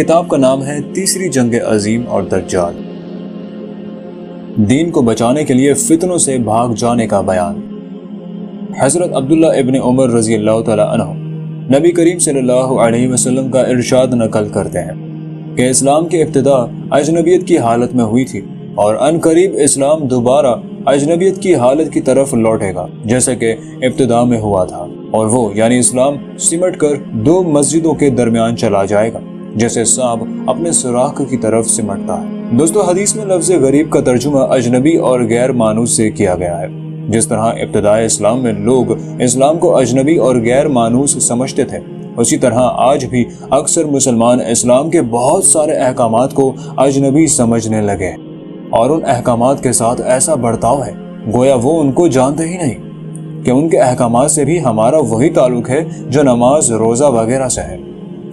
کتاب کا نام ہے تیسری جنگ عظیم اور دجال، دین کو بچانے کے لیے فتنوں سے بھاگ جانے کا بیان۔ حضرت عبداللہ ابن عمر رضی اللہ تعالی عنہ نبی کریم صلی اللہ علیہ وسلم کا ارشاد نقل کرتے ہیں کہ اسلام کی ابتدا اجنبیت کی حالت میں ہوئی تھی اور ان قریب اسلام دوبارہ اجنبیت کی حالت کی طرف لوٹے گا جیسا کہ ابتدا میں ہوا تھا، اور وہ یعنی اسلام سمٹ کر دو مسجدوں کے درمیان چلا جائے گا جیسے سانپ اپنے سوراخ کی طرف سمٹتا ہے۔ دوستو، حدیث میں لفظ غریب کا ترجمہ اجنبی اور غیر مانوس سے کیا گیا ہے۔ جس طرح ابتدائے اسلام میں لوگ اسلام کو اجنبی اور غیر مانوس سمجھتے تھے، اسی طرح آج بھی اکثر مسلمان اسلام کے بہت سارے احکامات کو اجنبی سمجھنے لگے اور ان احکامات کے ساتھ ایسا برتاؤ ہے گویا وہ ان کو جانتے ہی نہیں کہ ان کے احکامات سے بھی ہمارا وہی تعلق ہے جو نماز، روزہ وغیرہ سے ہے۔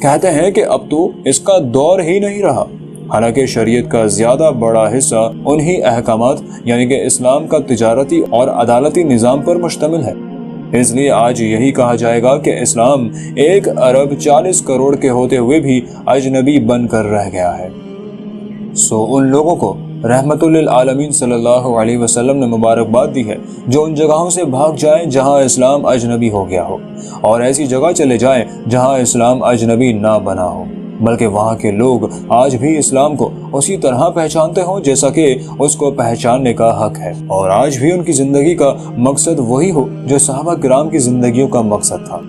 کہتے ہیں کہ اب تو اس کا دور ہی نہیں رہا، حالانکہ شریعت کا زیادہ بڑا حصہ انہی احکامات یعنی کہ اسلام کا تجارتی اور عدالتی نظام پر مشتمل ہے۔ اس لیے آج یہی کہا جائے گا کہ اسلام 1 ارب 40 کروڑ کے ہوتے ہوئے بھی اجنبی بن کر رہ گیا ہے۔ ان لوگوں کو رحمت للعالمین صلی اللہ علیہ وسلم نے مبارکباد دی ہے جو ان جگہوں سے بھاگ جائیں جہاں اسلام اجنبی ہو گیا ہو، اور ایسی جگہ چلے جائیں جہاں اسلام اجنبی نہ بنا ہو، بلکہ وہاں کے لوگ آج بھی اسلام کو اسی طرح پہچانتے ہوں جیسا کہ اس کو پہچاننے کا حق ہے، اور آج بھی ان کی زندگی کا مقصد وہی ہو جو صحابہ کرام کی زندگیوں کا مقصد تھا۔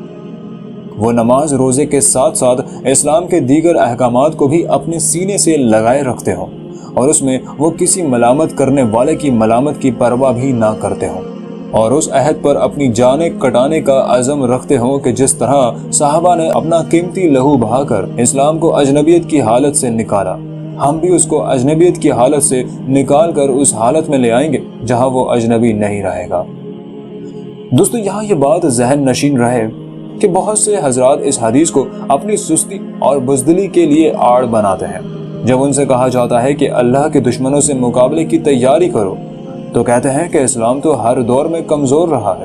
وہ نماز، روزے کے ساتھ ساتھ اسلام کے دیگر احکامات کو بھی اپنے سینے سے لگائے رکھتے ہوں، اور اس میں وہ کسی ملامت کرنے والے کی ملامت کی پرواہ بھی نہ کرتے ہوں، اور اس عہد پر اپنی جانیں کٹانے کا عزم رکھتے ہوں کہ جس طرح صحابہ نے اپنا قیمتی لہو بہا کر اسلام کو اجنبیت کی حالت سے نکالا، ہم بھی اس کو اجنبیت کی حالت سے نکال کر اس حالت میں لے آئیں گے جہاں وہ اجنبی نہیں رہے گا۔ دوستو، یہاں یہ بات ذہن نشین رہے کہ بہت سے حضرات اس حدیث کو اپنی سستی اور بزدلی کے لیے آڑ بناتے ہیں۔ جب ان سے کہا جاتا ہے کہ اللہ کے دشمنوں سے مقابلے کی تیاری کرو تو کہتے ہیں کہ اسلام تو ہر دور میں کمزور رہا ہے،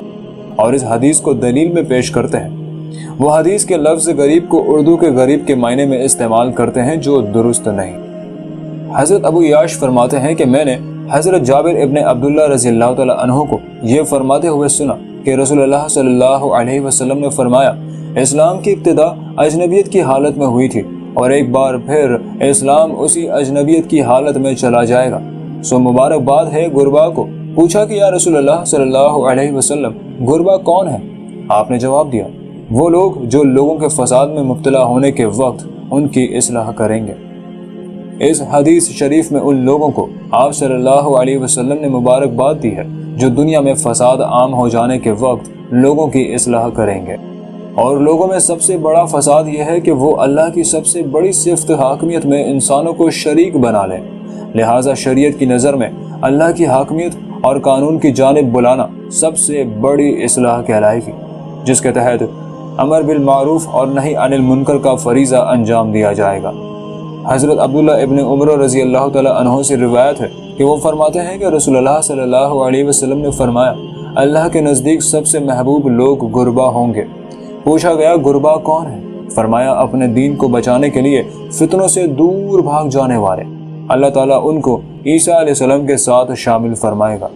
اور اس حدیث کو دلیل میں پیش کرتے ہیں۔ وہ حدیث کے لفظ غریب کو اردو کے غریب کے معنی میں استعمال کرتے ہیں جو درست نہیں۔ حضرت ابو یاش فرماتے ہیں کہ میں نے حضرت جابر ابن عبداللہ رضی اللہ تعالی عنہ کو یہ فرماتے ہوئے سنا کہ رسول اللہ صلی اللہ علیہ وسلم نے فرمایا، اسلام کی ابتدا اجنبیت کی حالت میں ہوئی تھی اور ایک بار پھر اسلام اسی اجنبیت کی حالت میں چلا جائے گا، سو مبارکباد ہے غربا کو۔ پوچھا کہ یا رسول اللہ صلی اللہ علیہ وسلم، غربا کون ہے؟ آپ نے جواب دیا، وہ لوگ جو لوگوں کے فساد میں مبتلا ہونے کے وقت ان کی اصلاح کریں گے۔ اس حدیث شریف میں ان لوگوں کو آپ صلی اللہ علیہ وسلم نے مبارکباد دی ہے جو دنیا میں فساد عام ہو جانے کے وقت لوگوں کی اصلاح کریں گے، اور لوگوں میں سب سے بڑا فساد یہ ہے کہ وہ اللہ کی سب سے بڑی صفت حاکمیت میں انسانوں کو شریک بنا لیں۔ لہٰذا شریعت کی نظر میں اللہ کی حاکمیت اور قانون کی جانب بلانا سب سے بڑی اصلاح کہلائے گی، جس کے تحت امر بالمعروف اور نہی عن المنکر کا فریضہ انجام دیا جائے گا۔ حضرت عبداللہ ابن عمر رضی اللہ تعالی عنہ سے روایت ہے کہ وہ فرماتے ہیں کہ رسول اللہ صلی اللہ علیہ وسلم نے فرمایا، اللہ کے نزدیک سب سے محبوب لوگ غربا ہوں گے۔ پوچھا گیا، غربا کون ہے؟ فرمایا، اپنے دین کو بچانے کے لیے فتنوں سے دور بھاگ جانے والے۔ اللہ تعالیٰ ان کو عیسیٰ علیہ السلام کے ساتھ شامل فرمائے گا۔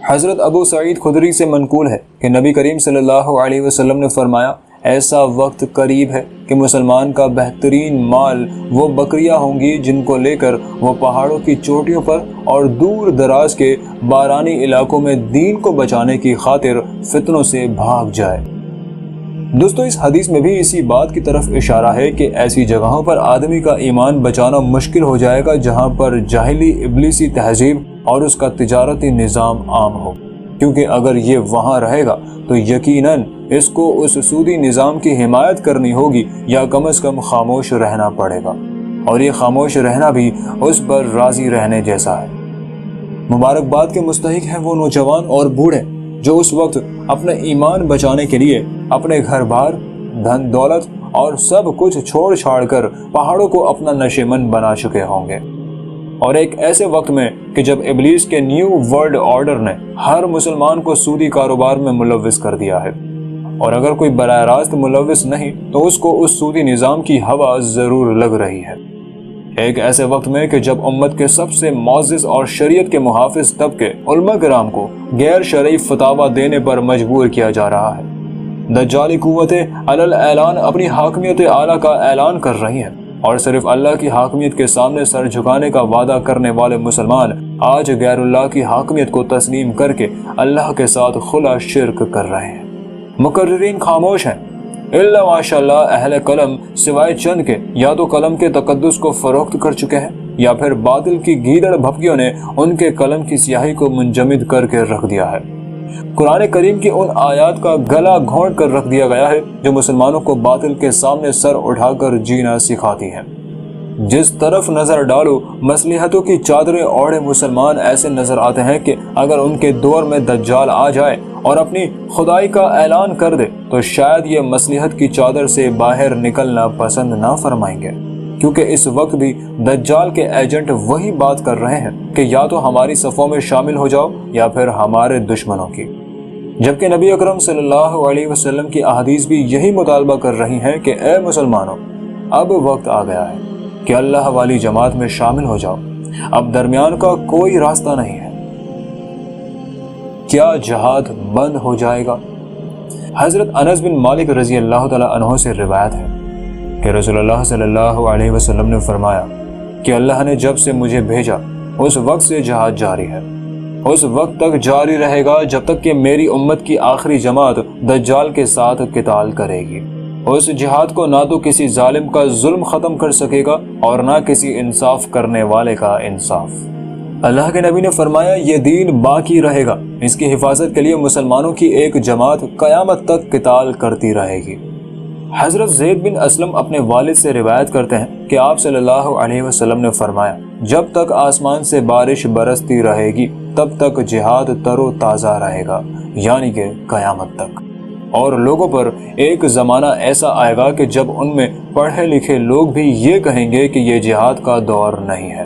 حضرت ابو سعید خدری سے منقول ہے کہ نبی کریم صلی اللہ علیہ وسلم نے فرمایا، ایسا وقت قریب ہے کہ مسلمان کا بہترین مال وہ بکریاں ہوں گی جن کو لے کر وہ پہاڑوں کی چوٹیوں پر اور دور دراز کے بارانی علاقوں میں دین کو بچانے کی خاطر فتنوں سے بھاگ جائے۔ دوستو، اس حدیث میں بھی اسی بات کی طرف اشارہ ہے کہ ایسی جگہوں پر آدمی کا ایمان بچانا مشکل ہو جائے گا جہاں پر جاہلی ابلیسی تہذیب اور اس کا تجارتی نظام عام ہو، کیونکہ اگر یہ وہاں رہے گا تو یقیناً اس کو اس سودی نظام کی حمایت کرنی ہوگی یا کم از کم خاموش رہنا پڑے گا، اور یہ خاموش رہنا بھی اس پر راضی رہنے جیسا ہے۔ مبارکباد کے مستحق ہیں وہ نوجوان اور بوڑھے جو اس وقت اپنے ایمان بچانے کے لیے اپنے گھر بار، دھن دولت اور سب کچھ چھوڑ چھاڑ کر پہاڑوں کو اپنا نشیمن بنا چکے ہوں گے، اور ایک ایسے وقت میں کہ جب ابلیس کے نیو ورلڈ آرڈر نے ہر مسلمان کو سودی کاروبار میں ملوث کر دیا ہے، اور اگر کوئی براہ راست ملوث نہیں تو اس کو اس سودی نظام کی ہوا ضرور لگ رہی ہے۔ ایک ایسے وقت میں کہ جب امت کے سب سے معزز اور شریعت کے محافظ طبقے علماء کرام کو غیر شرعی فتاوی دینے پر مجبور کیا جا رہا ہے، دجالی قوتیں علل اعلان اپنی حاکمیت اعلیٰ کا اعلان کر رہی ہیں، اور صرف اللہ کی حاکمیت کے سامنے سر جھکانے کا وعدہ کرنے والے مسلمان آج غیر اللہ کی حاکمیت کو تسلیم کر کے اللہ کے ساتھ کھلا شرک کر رہے ہیں۔ مقررین خاموش ہیں، الا ماشاء اللہ اہل قلم سوائے چند کے یا تو قلم کے تقدس کو فروخت کر چکے ہیں یا پھر باطل کی گیدڑ بھپکیوں نے ان کے قلم کی سیاہی کو منجمد کر کے رکھ دیا ہے۔ قرآن کریم کی ان آیات کا گلا گھونٹ کر رکھ دیا گیا ہے جو مسلمانوں کو باطل کے سامنے سر اٹھا کر جینا سکھاتی ہیں۔ جس طرف نظر ڈالو مصلحتوں کی چادریں اوڑھے مسلمان ایسے نظر آتے ہیں کہ اگر ان کے دور میں دجال آ جائے اور اپنی خدائی کا اعلان کر دے تو شاید یہ مصلحت کی چادر سے باہر نکلنا پسند نہ فرمائیں گے، کیونکہ اس وقت بھی دجال کے ایجنٹ وہی بات کر رہے ہیں کہ یا تو ہماری صفوں میں شامل ہو جاؤ یا پھر ہمارے دشمنوں کی، جبکہ نبی اکرم صلی اللہ علیہ وسلم کی احادیث بھی یہی مطالبہ کر رہی ہیں کہ اے مسلمانوں، اب وقت آ گیا ہے کہ اللہ والی جماعت میں شامل ہو جاؤ، اب درمیان کا کوئی راستہ نہیں ہے۔ کیا جہاد بند ہو جائے گا؟ حضرت انس بن مالک رضی اللہ تعالیٰ عنہ سے روایت ہے کہ رسول اللہ صلی اللہ علیہ وسلم نے فرمایا کہ اللہ نے جب سے مجھے بھیجا اس وقت سے جہاد جاری ہے، اس وقت تک جاری رہے گا جب تک کہ میری امت کی آخری جماعت دجال کے ساتھ قتال کرے گی۔ اس جہاد کو نہ تو کسی ظالم کا ظلم ختم کر سکے گا اور نہ کسی انصاف کرنے والے کا انصاف۔ اللہ کے نبی نے فرمایا یہ دین باقی رہے گا، اس کی حفاظت کے لیے مسلمانوں کی ایک جماعت قیامت تک قتال کرتی رہے گی۔ حضرت زید بن اسلم اپنے والد سے روایت کرتے ہیں کہ آپ صلی اللہ علیہ وسلم نے فرمایا جب تک آسمان سے بارش برستی رہے گی تب تک جہاد تر و تازہ رہے گا، یعنی کہ قیامت تک۔ اور لوگوں پر ایک زمانہ ایسا آئے گا کہ جب ان میں پڑھے لکھے لوگ بھی یہ کہیں گے کہ یہ جہاد کا دور نہیں ہے،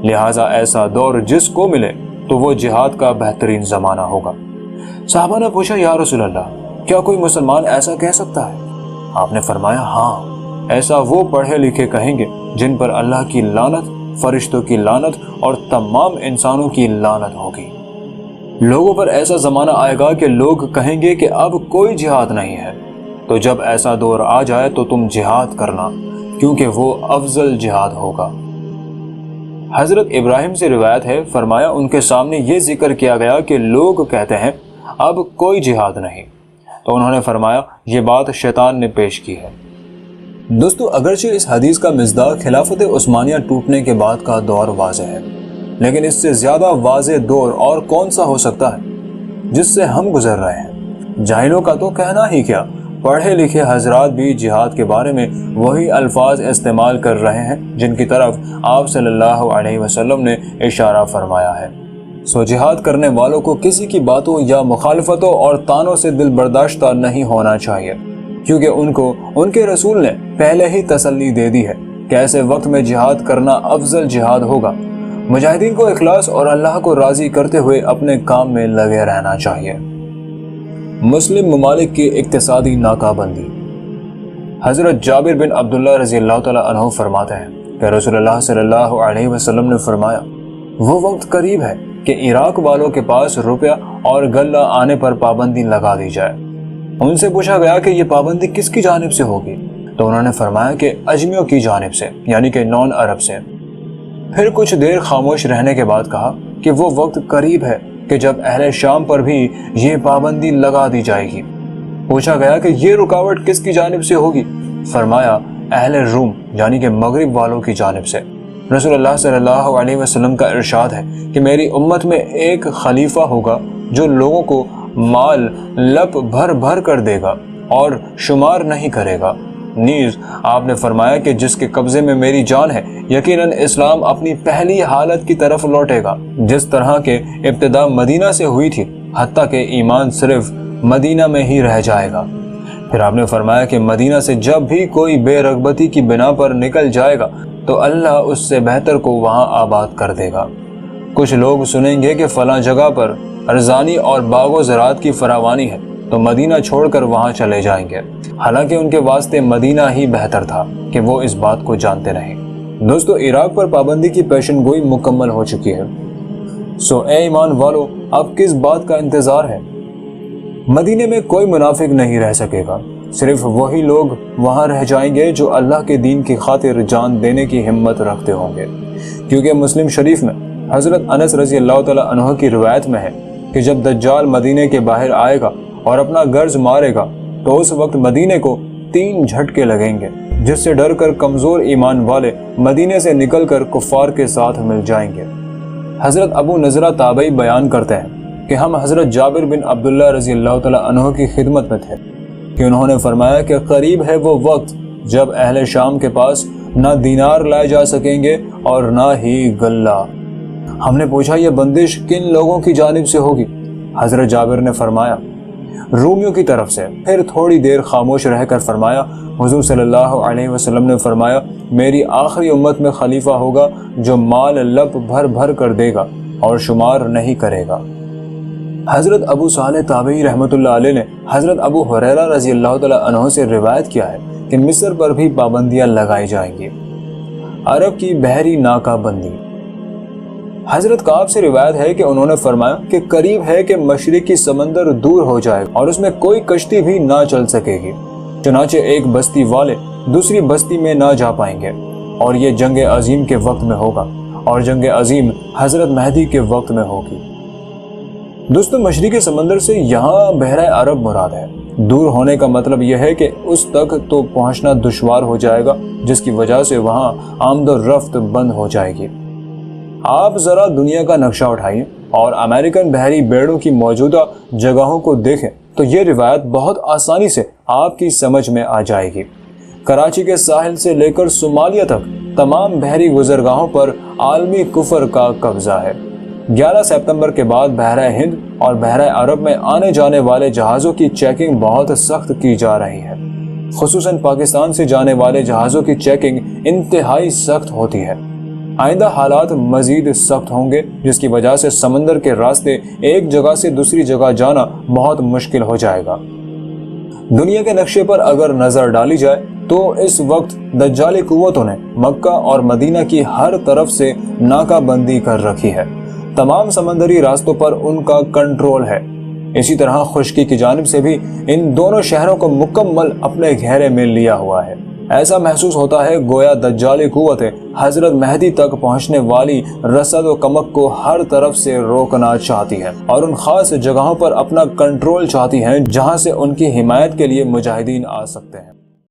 لہٰذا ایسا دور جس کو ملے تو وہ جہاد کا بہترین زمانہ ہوگا۔ صحابہ نے پوچھا یا رسول اللہ، کیا کوئی مسلمان ایسا کہہ سکتا ہے؟ آپ نے فرمایا ہاں، ایسا وہ پڑھے لکھے کہیں گے جن پر اللہ کی لعنت، فرشتوں کی لعنت اور تمام انسانوں کی لعنت ہوگی۔ لوگوں پر ایسا زمانہ آئے گا کہ لوگ کہیں گے کہ اب کوئی جہاد نہیں ہے، تو جب ایسا دور آ جائے تو تم جہاد کرنا، کیونکہ وہ افضل جہاد ہوگا۔ حضرت ابراہیم سے روایت ہے، فرمایا ان کے سامنے یہ ذکر کیا گیا کہ لوگ کہتے ہیں اب کوئی جہاد نہیں، تو انہوں نے فرمایا یہ بات شیطان نے پیش کی ہے۔ دوستو، اگرچہ اس حدیث کا مصداق خلافت عثمانیہ ٹوٹنے کے بعد کا دور واضح ہے، لیکن اس سے زیادہ واضح دور اور کون سا ہو سکتا ہے جس سے ہم گزر رہے ہیں؟ جاہلوں کا تو کہنا ہی کیا، پڑھے لکھے حضرات بھی جہاد کے بارے میں وہی الفاظ استعمال کر رہے ہیں جن کی طرف آپ صلی اللہ علیہ وسلم نے اشارہ فرمایا ہے۔ سو جہاد کرنے والوں کو کسی کی باتوں یا مخالفتوں اور طعنوں سے دل برداشتہ نہیں ہونا چاہیے، کیونکہ ان کو ان کے رسول نے پہلے ہی تسلی دے دی ہے کہ ایسے وقت میں جہاد کرنا افضل جہاد ہوگا۔ مجاہدین کو اخلاص اور اللہ کو راضی کرتے ہوئے اپنے کام میں لگے رہنا چاہیے۔ مسلم ممالک کی اقتصادی ناکہ بندی۔ حضرت جابر بن عبداللہ رضی اللہ تعالیٰ عنہ فرماتے ہیں کہ رسول اللہ صلی اللہ علیہ وسلم نے فرمایا وہ وقت قریب ہے کہ عراق والوں کے پاس روپیہ اور غلہ آنے پر پابندی لگا دی جائے۔ ان سے پوچھا گیا کہ یہ پابندی کس کی جانب سے ہوگی، تو انہوں نے فرمایا کہ اجمیوں کی جانب سے، یعنی کہ نان عرب سے۔ پھر کچھ دیر خاموش رہنے کے بعد کہا کہ وہ وقت قریب ہے کہ جب اہل شام پر بھی یہ پابندی لگا دی جائے گی۔ پوچھا گیا کہ یہ رکاوٹ کس کی جانب سے ہوگی؟ فرمایا اہل روم، یعنی کہ مغرب والوں کی جانب سے۔ رسول اللہ صلی اللہ علیہ وسلم کا ارشاد ہے کہ میری امت میں ایک خلیفہ ہوگا جو لوگوں کو مال لپ بھر بھر کر دے گا اور شمار نہیں کرے گا۔ نیز آپ نے فرمایا کہ جس کے قبضے میں میری جان ہے یقیناً اسلام اپنی پہلی حالت کی طرف لوٹے گا جس طرح کے ابتدا مدینہ سے ہوئی تھی، حتیٰ کہ ایمان صرف مدینہ میں ہی رہ جائے گا۔ پھر آپ نے فرمایا کہ مدینہ سے جب بھی کوئی بے رغبتی کی بنا پر نکل جائے گا تو اللہ اس سے بہتر کو وہاں آباد کر دے گا۔ کچھ لوگ سنیں گے کہ فلاں جگہ پر ارزانی اور باغ و زراعت کی فراوانی ہے، تو مدینہ چھوڑ کر وہاں چلے جائیں گے، حالانکہ ان کے واسطے مدینہ ہی بہتر تھا کہ وہ اس بات کو جانتے نہیں۔ دوستو، عراق پر پابندی کی پیشن گوئی مکمل ہو چکی ہے، سو اے ایمان والو، اب کس بات کا انتظار ہے؟ مدینے میں کوئی منافق نہیں رہ سکے گا، صرف وہی لوگ وہاں رہ جائیں گے جو اللہ کے دین کی خاطر جان دینے کی ہمت رکھتے ہوں گے، کیونکہ مسلم شریف میں حضرت انس رضی اللہ تعالیٰ عنہ کی روایت میں ہے کہ جب دجال مدینے کے باہر آئے گا اور اپنا گرز مارے گا تو اس وقت مدینے کو 3 جھٹکے لگیں گے، جس سے ڈر کر کمزور ایمان والے مدینے سے نکل کر کفار کے ساتھ مل جائیں گے۔ حضرت ابو نضرہ تابعی بیان کرتے ہیں کہ ہم حضرت جابر بن عبداللہ رضی اللہ تعالیٰ عنہ کی خدمت میں تھے کہ انہوں نے فرمایا کہ قریب ہے وہ وقت جب اہل شام کے پاس نہ دینار لائے جا سکیں گے اور نہ ہی غلہ۔ ہم نے پوچھا، یہ بندش کن لوگوں کی جانب سے ہوگی؟ حضرت جابر نے فرمایا، رومیوں کی طرف سے۔ پھر تھوڑی دیر خاموش رہ کر فرمایا، حضور صلی اللہ علیہ وسلم نے فرمایا، میری آخری امت میں خلیفہ ہوگا جو مال لپ بھر بھر کر دے گا اور شمار نہیں کرے گا۔ حضرت ابو صالح تابعی رحمۃ اللہ علیہ نے حضرت ابو ہریرہ رضی اللہ تعالیٰ عنہ سے روایت کیا ہے کہ مصر پر بھی پابندیاں لگائی جائیں گی۔ عرب کی بحری ناکہ بندی۔ حضرت کعب سے روایت ہے کہ انہوں نے فرمایا کہ قریب ہے کہ مشرقی سمندر دور ہو جائے اور اس میں کوئی کشتی بھی نہ چل سکے گی، چنانچہ ایک بستی والے دوسری بستی میں نہ جا پائیں گے، اور یہ جنگ عظیم کے وقت میں ہوگا، اور جنگ عظیم حضرت مہدی کے وقت میں ہوگی۔ دوستو، مشرقی سمندر سے یہاں بحیرہ عرب مراد ہے۔ دور ہونے کا مطلب یہ ہے کہ اس تک تو پہنچنا دشوار ہو جائے گا، جس کی وجہ سے وہاں آمد و رفت بند ہو جائے گی۔ آپ ذرا دنیا کا نقشہ اٹھائیں اور امریکن بحری بیڑوں کی موجودہ جگہوں کو دیکھیں تو یہ روایت بہت آسانی سے آپ کی سمجھ میں آ جائے گی۔ کراچی کے ساحل سے لے کر صومالیہ تک تمام بحری گزرگاہوں پر عالمی کفر کا قبضہ ہے۔ 11 ستمبر کے بعد بحیرہ ہند اور بحیرہ عرب میں آنے جانے والے جہازوں کی چیکنگ بہت سخت کی جا رہی ہے، خصوصاً پاکستان سے جانے والے جہازوں کی چیکنگ انتہائی سخت ہوتی ہے۔ آئندہ حالات مزید سخت ہوں گے، جس کی وجہ سے سمندر کے راستے ایک جگہ سے دوسری جگہ جانا بہت مشکل ہو جائے گا۔ دنیا کے نقشے پر اگر نظر ڈالی جائے تو اس وقت دجالی قوتوں نے مکہ اور مدینہ کی ہر طرف سے ناکہ بندی کر رکھی ہے۔ تمام سمندری راستوں پر ان کا کنٹرول ہے۔ اسی طرح خشکی کی جانب سے بھی ان دونوں شہروں کو مکمل اپنے گھیرے میں لیا ہوا ہے۔ ایسا محسوس ہوتا ہے گویا دجالی قوتیں حضرت مہدی تک پہنچنے والی رسد و کمک کو ہر طرف سے روکنا چاہتی ہیں اور ان خاص جگہوں پر اپنا کنٹرول چاہتی ہیں جہاں سے ان کی حمایت کے لیے مجاہدین آ سکتے ہیں۔